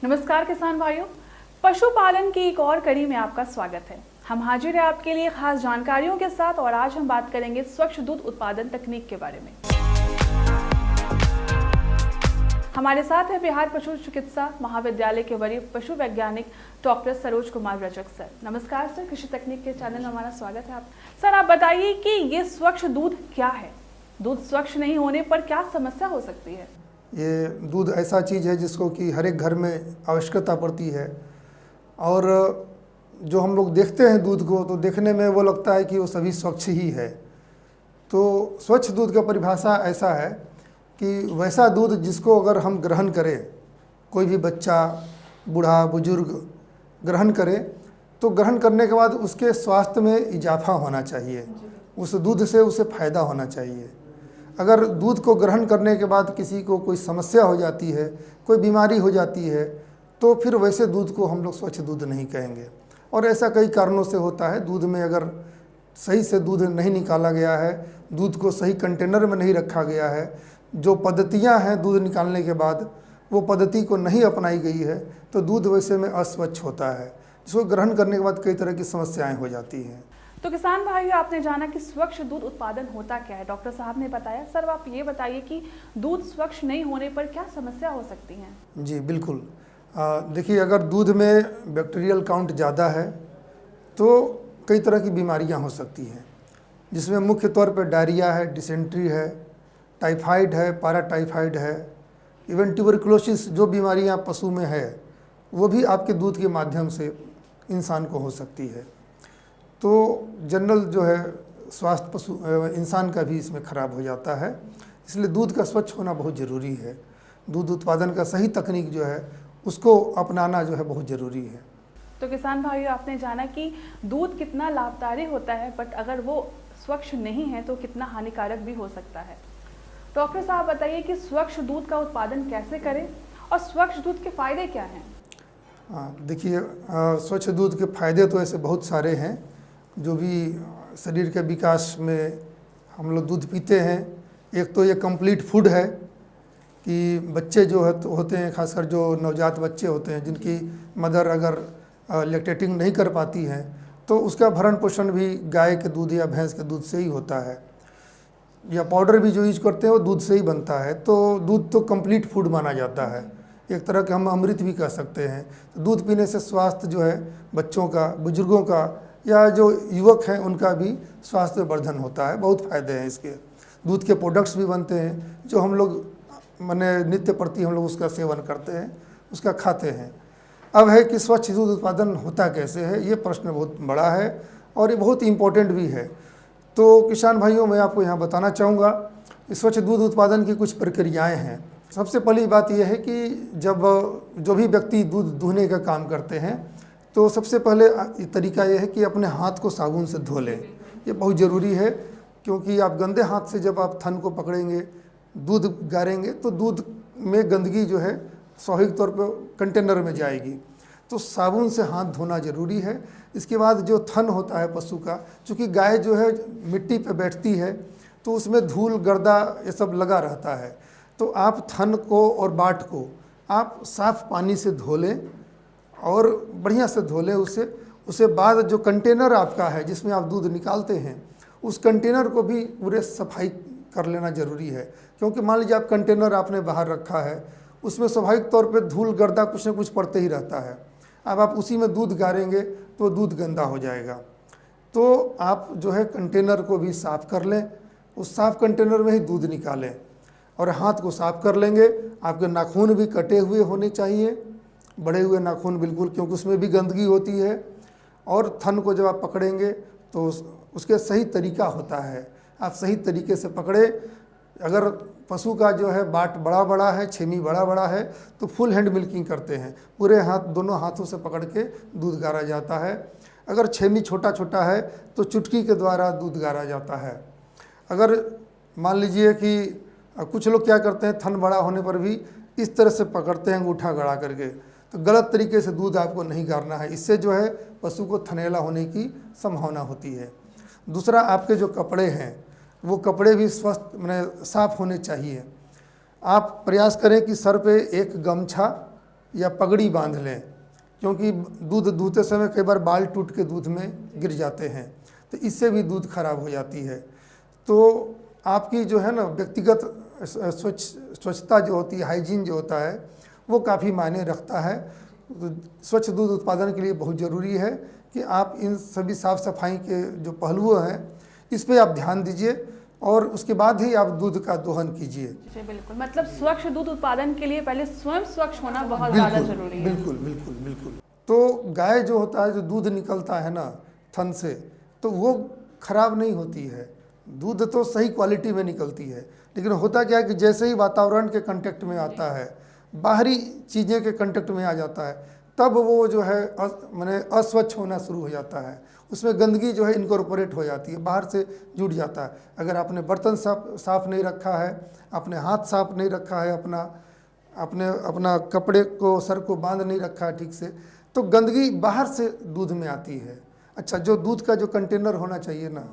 नमस्कार किसान भाइयों, पशुपालन की एक और कड़ी में आपका स्वागत है। हम हाजिर हैं आपके लिए खास जानकारियों के साथ और आज हम बात करेंगे स्वच्छ दूध उत्पादन तकनीक के बारे में। हमारे साथ है बिहार पशु चिकित्सा महाविद्यालय के वरीय पशु वैज्ञानिक डॉक्टर सरोज कुमार रजक सर। नमस्कार सर, कृषि तकनीक के चैनल में हमारा स्वागत है आप। सर, आप बताइए कि ये स्वच्छ दूध क्या है? दूध स्वच्छ नहीं होने पर क्या समस्या हो सकती है? ये दूध ऐसा चीज़ है जिसको कि हर एक घर में आवश्यकता पड़ती है और जो हम लोग देखते हैं दूध को तो देखने में वो लगता है कि वो सभी स्वच्छ ही है। तो स्वच्छ दूध का परिभाषा ऐसा है कि वैसा दूध जिसको अगर हम ग्रहण करें, कोई भी बच्चा, बूढ़ा, बुजुर्ग ग्रहण करे तो ग्रहण करने के बाद उसके स्वास्थ्य में इजाफा होना चाहिए, उस दूध से उसे फ़ायदा होना चाहिए। अगर दूध को ग्रहण करने के बाद किसी को कोई समस्या हो जाती है, कोई बीमारी हो जाती है, तो फिर वैसे दूध को हम लोग स्वच्छ दूध नहीं कहेंगे। और ऐसा कई कारणों से होता है। दूध में अगर सही से दूध नहीं निकाला गया है, दूध को सही कंटेनर में नहीं रखा गया है, जो पद्धतियां हैं दूध निकालने के बाद वो पद्धति को नहीं अपनाई गई है, तो दूध वैसे में अस्वच्छ होता है, जिसको ग्रहण करने के बाद कई तरह की समस्याएँ हो जाती हैं। तो किसान भाइयों, आपने जाना कि स्वच्छ दूध उत्पादन होता क्या है, डॉक्टर साहब ने बताया। सर, आप ये बताइए कि दूध स्वच्छ नहीं होने पर क्या समस्या हो सकती है? जी बिल्कुल। देखिए, अगर दूध में बैक्टीरियल काउंट ज़्यादा है तो कई तरह की बीमारियां हो सकती हैं, जिसमें मुख्य तौर पर डायरिया है, डिसेंट्री है, टाइफाइड है, पैराटाइफाइड है, इवन ट्यूबरकुलोसिस जो बीमारियां पशु में है वो भी आपके दूध के माध्यम से इंसान को हो सकती है। तो जनरल जो है स्वास्थ्य पशु इंसान का भी इसमें ख़राब हो जाता है। इसलिए दूध का स्वच्छ होना बहुत ज़रूरी है। दूध उत्पादन का सही तकनीक जो है उसको अपनाना जो है बहुत ज़रूरी है। तो किसान भाइयों, आपने जाना कि दूध कितना लाभकारी होता है, बट अगर वो स्वच्छ नहीं है तो कितना हानिकारक भी हो सकता है। डॉक्टर साहब बताइए कि स्वच्छ दूध का उत्पादन कैसे करें और स्वच्छ दूध के फ़ायदे क्या हैं? देखिए, स्वच्छ दूध के फ़ायदे तो ऐसे बहुत सारे हैं। जो भी शरीर के विकास में हम लोग दूध पीते हैं, एक तो ये कंप्लीट फूड है कि बच्चे जो होते हैं, खासकर जो नवजात बच्चे होते हैं जिनकी मदर अगर लैक्टेटिंग नहीं कर पाती हैं तो उसका भरण पोषण भी गाय के दूध या भैंस के दूध से ही होता है, या पाउडर भी जो यूज करते हैं वो दूध से ही बनता है। तो दूध तो कंप्लीट फूड माना जाता है, एक तरह का हम अमृत भी कह सकते हैं। तो दूध पीने से स्वास्थ्य जो है बच्चों का, बुजुर्गों का या जो युवक हैं उनका भी स्वास्थ्य वर्धन होता है। बहुत फ़ायदे हैं इसके। दूध के प्रोडक्ट्स भी बनते हैं जो हम लोग माने नित्य प्रति हम लोग उसका सेवन करते हैं, उसका खाते हैं। अब है कि स्वच्छ दूध उत्पादन होता कैसे है, ये प्रश्न बहुत बड़ा है और ये बहुत इम्पोर्टेंट भी है। तो किसान भाइयों, मैं आपको यहाँ बताना चाहूँगा कि स्वच्छ दूध उत्पादन की कुछ प्रक्रियाएँ हैं। सबसे पहली बात यह है कि जब जो भी व्यक्ति दूध दूहने का काम करते हैं तो सबसे पहले तरीका यह है कि अपने हाथ को साबुन से धो लें। ये बहुत ज़रूरी है, क्योंकि आप गंदे हाथ से जब आप थन को पकड़ेंगे, दूध गारेंगे तो दूध में गंदगी जो है स्वाभाविक तौर पर कंटेनर में जाएगी। तो साबुन से हाथ धोना ज़रूरी है। इसके बाद जो थन होता है पशु का, चूँकि गाय जो है मिट्टी पे बैठती है तो उसमें धूल गर्दा ये सब लगा रहता है, तो आप थन को और बाट को आप साफ़ पानी से धो लें और बढ़िया से धो लें उससे बाद जो कंटेनर आपका है जिसमें आप दूध निकालते हैं उस कंटेनर को भी पूरे सफाई कर लेना ज़रूरी है। क्योंकि मान लीजिए आप कंटेनर आपने बाहर रखा है, उसमें स्वाभाविक तौर पे धूल गर्दा कुछ न कुछ पड़ते ही रहता है। अब आप उसी में दूध गारेंगे तो दूध गंदा हो जाएगा। तो आप जो है कंटेनर को भी साफ़ कर लें, उस साफ़ कंटेनर में ही दूध निकालें और हाथ को साफ़ कर लेंगे। आपके नाखून भी कटे हुए होने चाहिए, बड़े हुए नाखून बिल्कुल, क्योंकि उसमें भी गंदगी होती है। और थन को जब आप पकड़ेंगे तो उसके सही तरीका होता है, आप सही तरीके से पकड़े। अगर पशु का जो है बाट बड़ा बड़ा है, छेमी बड़ा बड़ा है, तो फुल हैंड मिल्किंग करते हैं, पूरे हाथ दोनों हाथों से पकड़ के दूध गारा जाता है। अगर छेमी छोटा छोटा है तो चुटकी के द्वारा दूध गारा जाता है। अगर मान लीजिए कि कुछ लोग क्या करते हैं, थन बड़ा होने पर भी इस तरह से पकड़ते हैं अंगूठा गड़ा करके, तो गलत तरीके से दूध आपको नहीं गारना है। इससे जो है पशु को थनैला होने की संभावना होती है। दूसरा, आपके जो कपड़े हैं वो कपड़े भी स्वस्थ माने साफ़ होने चाहिए। आप प्रयास करें कि सर पे एक गमछा या पगड़ी बांध लें, क्योंकि दूध दूहते समय कई बार बाल टूट के दूध में गिर जाते हैं, तो इससे भी दूध खराब हो जाती है। तो आपकी जो है ना व्यक्तिगत स्वच्छता जो होती है, हाइजीन जो होता है, वो काफ़ी मायने रखता है। तो स्वच्छ दूध उत्पादन के लिए बहुत ज़रूरी है कि आप इन सभी साफ़ सफाई के जो पहलुओं हैं इस पे आप ध्यान दीजिए और उसके बाद ही आप दूध का दोहन कीजिए। जी बिल्कुल, मतलब स्वच्छ दूध उत्पादन के लिए पहले स्वयं स्वच्छ होना बहुत ज़्यादा जरूरी है। बिल्कुल बिल्कुल बिल्कुल। तो गाय जो होता है, जो दूध निकलता है ना थन से, तो वो खराब नहीं होती है, दूध तो सही क्वालिटी में निकलती है। लेकिन होता क्या है कि जैसे ही वातावरण के कांटेक्ट में आता है, बाहरी चीज़ें के कांटेक्ट में आ जाता है, तब वो जो है माने अस्वच्छ होना शुरू हो जाता है, उसमें गंदगी जो है इनकॉर्पोरेट हो जाती है, बाहर से जुड़ जाता है। अगर आपने बर्तन साफ नहीं रखा है, अपने हाथ साफ नहीं रखा है, अपना कपड़े को सर को बांध नहीं रखा है ठीक से, तो गंदगी बाहर से दूध में आती है। अच्छा, जो दूध का जो कंटेनर होना चाहिए ना,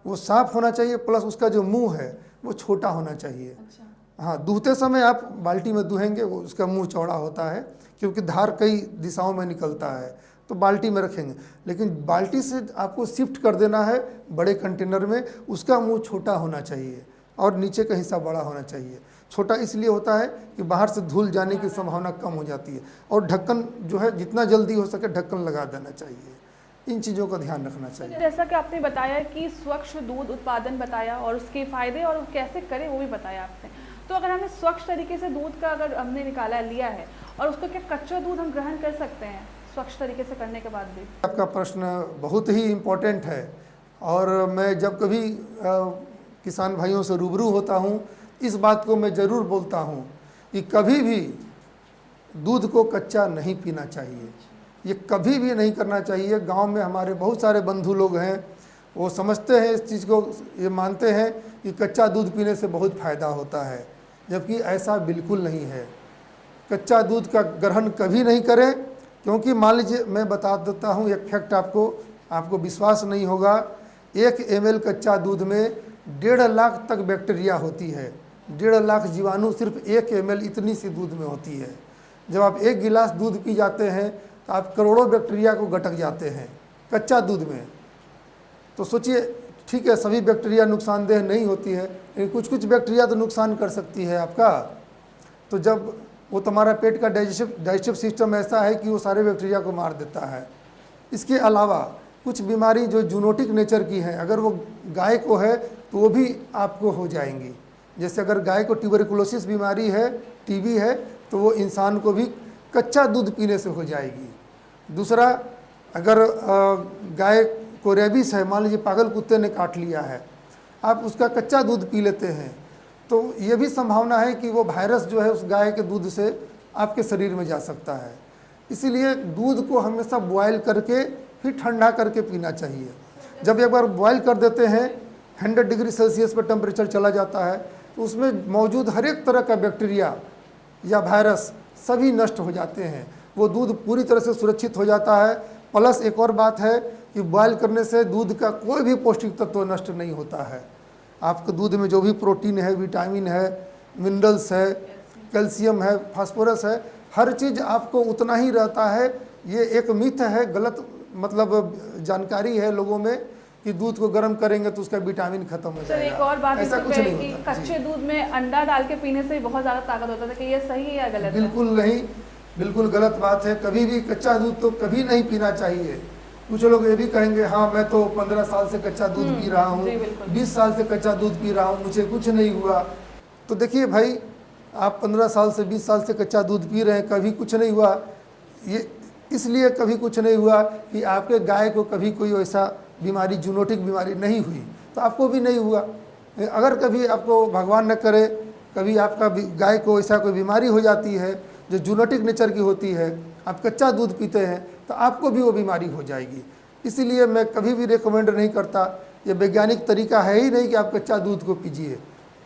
वो साफ़ होना चाहिए, प्लस उसका जो मुंह है वो छोटा होना चाहिए। अच्छा। हाँ, दूहते समय आप बाल्टी में दूहेंगे, वो उसका मुंह चौड़ा होता है, क्योंकि धार कई दिशाओं में निकलता है, तो बाल्टी में रखेंगे। लेकिन बाल्टी से आपको शिफ्ट कर देना है बड़े कंटेनर में, उसका मुंह छोटा होना चाहिए और नीचे का हिस्सा बड़ा होना चाहिए। छोटा इसलिए होता है कि बाहर से धूल जाने की संभावना कम हो जाती है, और ढक्कन जो है जितना जल्दी हो सके ढक्कन लगा देना चाहिए। इन चीज़ों का ध्यान रखना चाहिए। जैसा कि आपने बताया कि स्वच्छ दूध उत्पादन बताया और उसके फायदे और कैसे करें वो भी बताया आपने। तो अगर हमें स्वच्छ तरीके से दूध का अगर हमने निकाला लिया है, और उसको क्या कच्चा दूध हम ग्रहण कर सकते हैं स्वच्छ तरीके से करने के बाद भी? आपका प्रश्न बहुत ही इम्पोर्टेंट है, और मैं जब कभी किसान भाइयों से रूबरू होता हूँ, इस बात को मैं ज़रूर बोलता हूँ कि कभी भी दूध को कच्चा नहीं पीना चाहिए, ये कभी भी नहीं करना चाहिए। गांव में हमारे बहुत सारे बंधु लोग हैं, वो समझते हैं इस चीज़ को, ये मानते हैं कि कच्चा दूध पीने से बहुत फ़ायदा होता है, जबकि ऐसा बिल्कुल नहीं है। कच्चा दूध का ग्रहण कभी नहीं करें, क्योंकि मान लीजिए, मैं बता देता हूँ एक फैक्ट आपको विश्वास नहीं होगा। 1 ml कच्चा दूध में 1.5 लाख तक बैक्टीरिया होती है, 1.5 लाख जीवाणु सिर्फ 1 ml इतनी सी दूध में होती है। जब आप 1 गिलास दूध पी जाते हैं तो आप करोड़ों बैक्टीरिया को गटक जाते हैं कच्चा दूध में। तो सोचिए, ठीक है सभी बैक्टीरिया नुकसानदेह नहीं होती है, लेकिन कुछ कुछ बैक्टीरिया तो नुकसान कर सकती है आपका। तो जब वो तुम्हारा पेट का डाइजेस्टिव सिस्टम ऐसा है कि वो सारे बैक्टीरिया को मार देता है। इसके अलावा कुछ बीमारी जो जूनोटिक नेचर की है, अगर वो गाय को है तो वो भी आपको हो जाएंगी। जैसे अगर गाय को ट्यूबरकुलोसिस बीमारी है, टीबी है, तो वो इंसान को भी कच्चा दूध पीने से हो जाएगी। दूसरा, अगर गाय को रेबीज है, मान लीजिए पागल कुत्ते ने काट लिया है, आप उसका कच्चा दूध पी लेते हैं, तो ये भी संभावना है कि वो वायरस जो है उस गाय के दूध से आपके शरीर में जा सकता है। इसीलिए दूध को हमेशा बॉयल करके फिर ठंडा करके पीना चाहिए। जब एक बार बॉयल कर देते हैं, 100 डिग्री सेल्सियस पर टेम्परेचर चला जाता है, तो उसमें मौजूद हर एक तरह का बैक्टीरिया या वायरस सभी नष्ट हो जाते हैं, वो दूध पूरी तरह से सुरक्षित हो जाता है। प्लस एक और बात है कि बॉयल करने से दूध का कोई भी पौष्टिक तत्व नष्ट नहीं होता है। आपके दूध में जो भी प्रोटीन है, विटामिन है, मिनरल्स है, कैल्शियम है, फास्फोरस है, हर चीज़ आपको उतना ही रहता है। ये एक मिथ है, गलत मतलब जानकारी है लोगों में कि दूध को गर्म करेंगे तो उसका विटामिन खत्म हो जाएगा। एक और बात ऐसा कुछ नहीं होता। कच्चे दूध में अंडा डाल के पीने से बहुत ज़्यादा ताकत होता है, कि ये सही है या गलत? बिल्कुल नहीं, बिल्कुल गलत बात है। कभी भी कच्चा दूध तो कभी नहीं पीना चाहिए। कुछ लोग ये भी कहेंगे, हाँ मैं तो 15 साल से कच्चा दूध पी रहा हूँ, 20 साल से कच्चा दूध पी रहा हूँ, मुझे कुछ नहीं हुआ। तो देखिए भाई, आप 15 साल से 20 साल से कच्चा दूध पी रहे हैं, कभी कुछ नहीं हुआ। ये इसलिए कभी कुछ नहीं हुआ कि आपके गाय को कभी कोई ऐसा बीमारी, जूनोटिक बीमारी नहीं हुई, तो आपको भी नहीं हुआ। अगर कभी आपको भगवान न करे कभी आपका गाय को ऐसा कोई बीमारी हो जाती है जो जूनोटिक नेचर की होती है, आप कच्चा दूध पीते हैं, तो आपको भी वो बीमारी हो जाएगी। इसीलिए मैं कभी भी रिकमेंड नहीं करता, ये वैज्ञानिक तरीका है ही नहीं कि आप कच्चा दूध को पीजिए।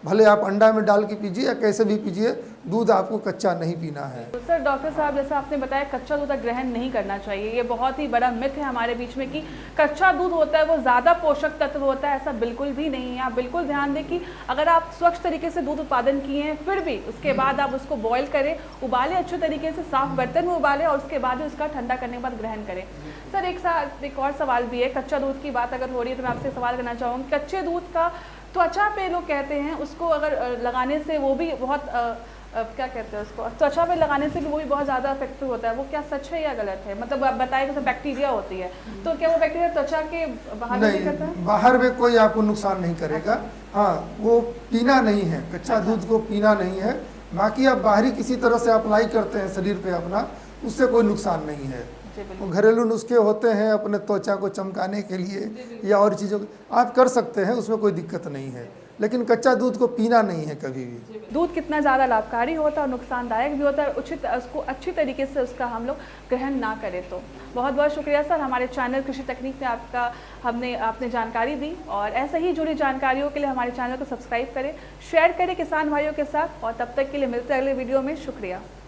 भले आप अंडा में डाल के पीजिए या कैसे भी पीजिए, दूध आपको कच्चा नहीं पीना है। तो सर डॉक्टर साहब जैसा आपने बताया कच्चा दूध ग्रहण नहीं करना चाहिए, ये बहुत ही बड़ा मिथ है हमारे बीच में कि कच्चा दूध होता है वो ज़्यादा पोषक तत्व होता है। ऐसा बिल्कुल भी नहीं है। आप बिल्कुल ध्यान दें कि अगर आप स्वच्छ तरीके से दूध उत्पादन किए हैं फिर भी उसके बाद आप उसको बॉयल करें, उबालें अच्छे तरीके से, साफ बर्तन में उबालें और उसके बाद ही उसका ठंडा करने के बाद ग्रहण करें। सर एक और सवाल भी है, कच्चा दूध की बात अगर हो रही है तो मैं आपसे सवाल करना चाहूँगी, कच्चे दूध का त्वचा पे लोग कहते हैं उसको अगर लगाने से वो भी बहुत क्या कहते हैं उसको, त्वचा पे लगाने से भी वो भी बहुत ज़्यादा इफेक्टिव होता है, वो क्या सच है या गलत है? मतलब आप बताएं जैसे बैक्टीरिया होती है तो क्या वो बैक्टीरिया त्वचा के बाहर नहीं करता है? बाहर में कोई आपको नुकसान नहीं करेगा। हाँ, वो पीना नहीं है, कच्चा दूध को पीना नहीं है। बाकी आप बाहरी किसी तरह से अप्लाई करते हैं शरीर पे अपना, उससे कोई नुकसान नहीं है। वो घरेलू नुस्खे होते हैं अपने त्वचा को चमकाने के लिए या और चीज़ों आप कर सकते हैं, उसमें कोई दिक्कत नहीं है, लेकिन कच्चा दूध को पीना नहीं है कभी भी। दूध कितना ज़्यादा लाभकारी होता है और नुकसानदायक भी होता है, उसको अच्छी तरीके से उसका हम लोग ग्रहण ना करें तो। बहुत बहुत शुक्रिया सर, हमारे चैनल कृषि तकनीक में आपने जानकारी दी और ऐसे ही जुड़ी जानकारियों के लिए हमारे चैनल को सब्सक्राइब करें, शेयर करें किसान भाइयों के साथ और तब तक के लिए मिलते हैं अगले वीडियो में। शुक्रिया।